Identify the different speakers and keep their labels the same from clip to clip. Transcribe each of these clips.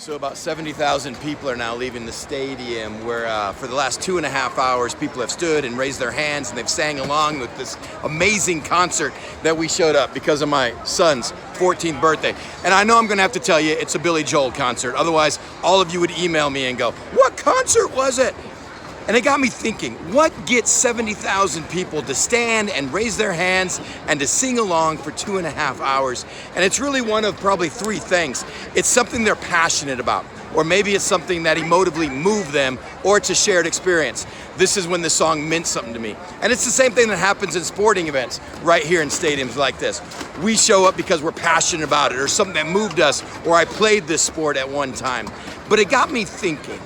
Speaker 1: So about 70,000 people are now leaving the stadium where for the last 2.5 hours people have stood and raised their hands and they've sang along with this amazing concert that we showed up because of my son's 14th birthday. And I know I'm gonna have to tell you it's a Billy Joel concert, otherwise all of you would email me and go, "What concert was it?" And it got me thinking, what gets 70,000 people to stand and raise their hands and to sing along for 2.5 hours? And it's really one of probably three things. It's something they're passionate about, or maybe it's something that emotively moved them, or it's a shared experience. This is when the song meant something to me. And it's the same thing that happens in sporting events right here in stadiums like this. We show up because we're passionate about it, or something that moved us, or I played this sport at one time. But it got me thinking,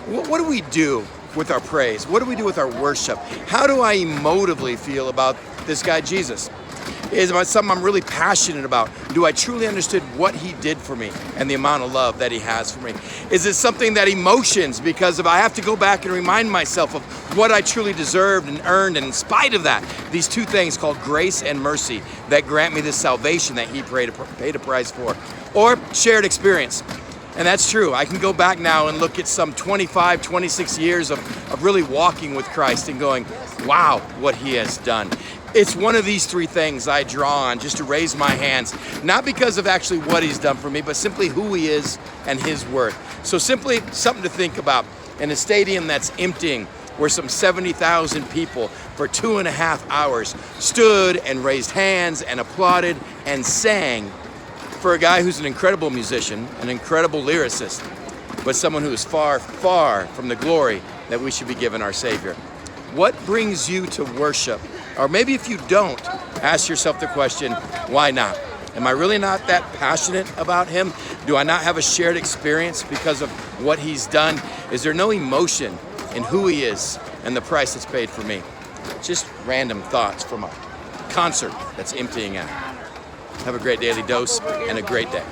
Speaker 1: what do we do with our praise? What do we do with our worship? How do I emotively feel about this guy Jesus? Is it something I'm really passionate about? Do I truly understand what he did for me and the amount of love that he has for me? Is it something that emotions, because if I have to go back and remind myself of what I truly deserved and earned, and in spite of that, these two things called grace and mercy that grant me this salvation that he paid a price for, or shared experience? And that's true. I can go back now and look at some 25, 26 years of really walking with Christ and going, wow, what he has done. It's one of these three things I draw on just to raise my hands, not because of actually what he's done for me, but simply who he is and his worth. So simply something to think about. In a stadium that's emptying, where some 70,000 people for 2.5 hours stood and raised hands and applauded and sang for a guy who's an incredible musician, an incredible lyricist, but someone who is far, far from the glory that we should be giving our Savior. What brings you to worship? Or maybe if you don't, ask yourself the question, why not? Am I really not that passionate about him? Do I not have a shared experience because of what he's done? Is there no emotion in who he is and the price that's paid for me? Just random thoughts from a concert that's emptying out. Have a great daily dose and a great day.